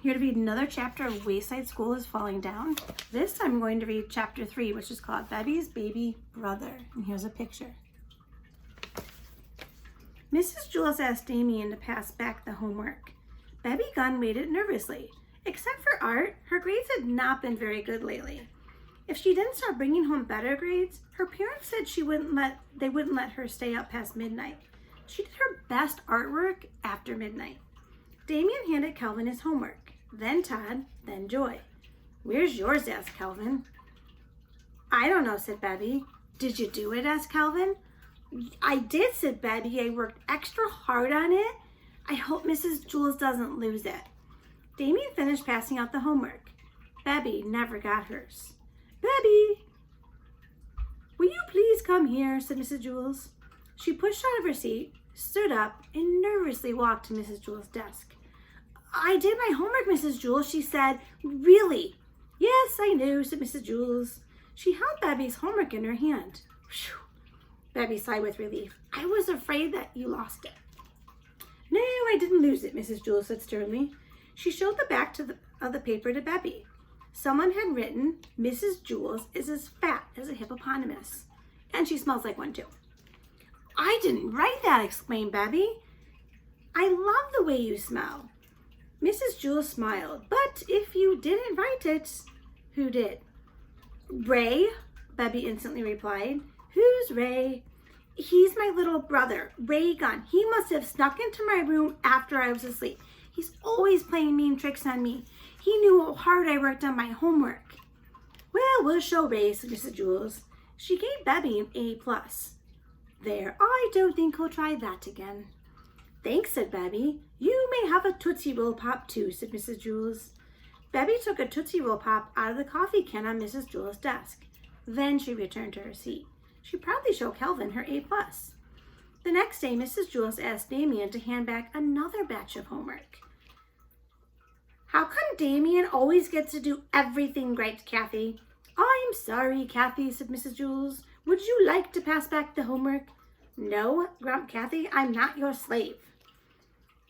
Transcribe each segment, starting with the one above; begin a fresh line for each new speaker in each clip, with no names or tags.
Here to read another chapter of Wayside School is Falling Down. This time I'm going to read chapter 3, which is called Bebby's Baby Brother. And here's a picture. Mrs. Jules asked Damien to pass back the homework. Bebby Gunn waited nervously. Except for art, her grades had not been very good lately. If she didn't start bringing home better grades, her parents said they wouldn't let her stay up past midnight. She did her best artwork after midnight. Damien handed Calvin his homework, then Todd, then Joy. "Where's yours?" asked Calvin. "I don't know," said Bebby. "Did you do it?" asked Calvin. "I did," said Bebby. "I worked extra hard on it. I hope Mrs. Jules doesn't lose it." Damien finished passing out the homework. Bebby never got hers. "Bebby, will you please come here?" said Mrs. Jules. She pushed out of her seat, stood up, and nervously walked to Mrs. Jules' desk. "I did my homework, Mrs. Jules," she said. "Really?" "Yes, I know," said Mrs. Jules. She held Bebby's homework in her hand. Whew. Bebby sighed with relief. "I was afraid that you lost it." "No, I didn't lose it," Mrs. Jules said sternly. She showed the back of the paper to Bebby. Someone had written, "Mrs. Jules is as fat as a hippopotamus, and she smells like one too." "I didn't write that," exclaimed Bebby. "I love the way you smell." Mrs. Jules smiled. "But if you didn't write it, who did?" "Ray," Bebby instantly replied. "Who's Ray?" "He's my little brother, Ray Gunn. He must have snuck into my room after I was asleep. He's always playing mean tricks on me. He knew how hard I worked on my homework." "Well, we'll show Ray," said Mrs. Jules. She gave Bebby an A+. "There, I don't think he'll try that again." "Thanks," said Bebby. "You may have a Tootsie Roll Pop too," said Mrs. Jules. Bebby took a Tootsie Roll Pop out of the coffee can on Mrs. Jules' desk. Then she returned to her seat. She proudly showed Calvin her A+. The next day, Mrs. Jules asked Damien to hand back another batch of homework. "How come Damien always gets to do everything right, Kathy?" "I'm sorry, Kathy," said Mrs. Jules. "Would you like to pass back the homework?" "No," grumped Kathy. "I'm not your slave."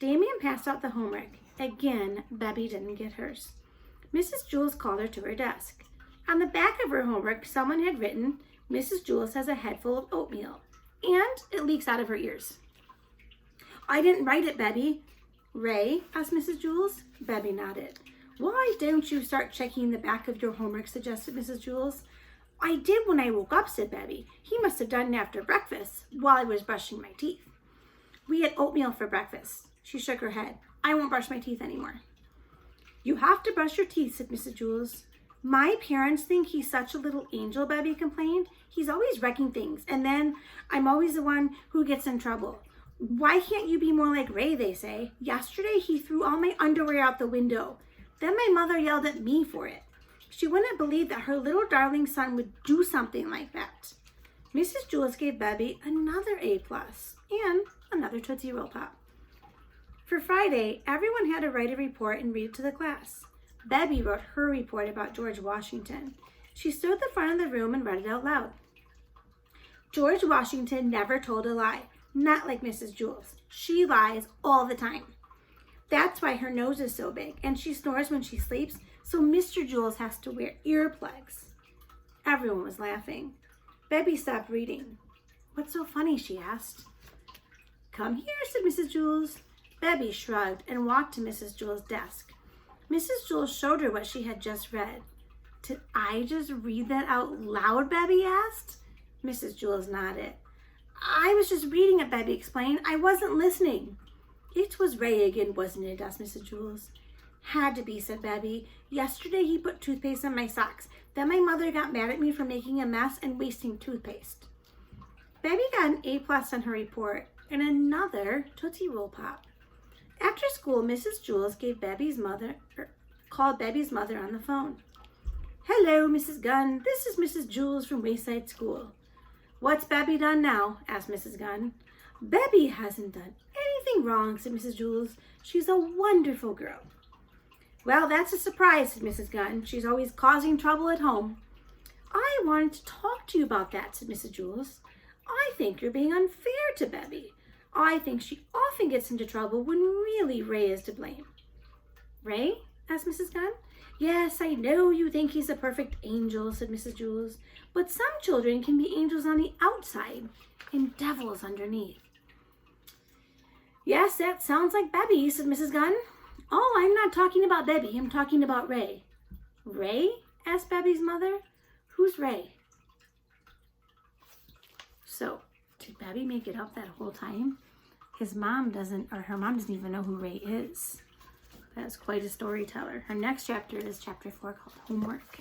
Damien passed out the homework. Again, Bebby didn't get hers. Mrs. Jules called her to her desk. On the back of her homework, someone had written, "Mrs. Jules has a head full of oatmeal, and it leaks out of her ears." "I didn't write it, Bebby." "Ray?" asked Mrs. Jules. Bebby nodded. "Why don't you start checking the back of your homework?" suggested Mrs. Jules. "I did when I woke up," said Bebby. "He must have done it after breakfast while I was brushing my teeth." "We had oatmeal for breakfast." She shook her head. "I won't brush my teeth anymore." "You have to brush your teeth," said Mrs. Jules. "My parents think he's such a little angel," Bebby complained. "He's always wrecking things, and then I'm always the one who gets in trouble. Why can't you be more like Ray, they say. Yesterday, he threw all my underwear out the window. Then my mother yelled at me for it. She wouldn't believe that her little darling son would do something like that." Mrs. Jules gave Bebby another A+ and another Tootsie Roll Pop. For Friday, everyone had to write a report and read it to the class. Bebby wrote her report about George Washington. She stood at the front of the room and read it out loud. "George Washington never told a lie, not like Mrs. Jules. She lies all the time. That's why her nose is so big, and she snores when she sleeps, so Mr. Jules has to wear earplugs." Everyone was laughing. Bebby stopped reading. "What's so funny?" she asked. "Come here," said Mrs. Jules. Bebby shrugged and walked to Mrs. Jules' desk. Mrs. Jules showed her what she had just read. "Did I just read that out loud?" Bebby asked. Mrs. Jules nodded. "I was just reading it," Bebby explained. "I wasn't listening." "It was Ray again, wasn't it?" asked Mrs. Jules. "Had to be," said Bebby. "Yesterday he put toothpaste on my socks. Then my mother got mad at me for making a mess and wasting toothpaste." Bebby got an A+ on her report and another Tootsie Roll Pop. After school, Mrs. Jules called Bebby's mother on the phone. "Hello, Mrs. Gunn. This is Mrs. Jules from Wayside School." "What's Bebby done now?" asked Mrs. Gunn. "Bebby hasn't done anything wrong," said Mrs. Jules. "She's a wonderful girl." "Well, that's a surprise," said Mrs. Gunn. "She's always causing trouble at home." "I wanted to talk to you about that," said Mrs. Jules. "I think you're being unfair to Bebby. I think she often gets into trouble when really Ray is to blame." "Ray?" asked Mrs. Gunn. Yes, I know you think he's a perfect angel, said Mrs. Jules, but some children can be angels on the outside and devils underneath. Yes, that sounds like Bebby, said Mrs. Gunn. Oh, I'm not talking about Bebby, I'm talking about Ray. Ray? Asked Bebby's mother. Who's Ray? So, did Bebby make it up that whole time? Her mom doesn't even know who Ray is. That's quite a storyteller. Her next chapter is chapter 4 called Homework.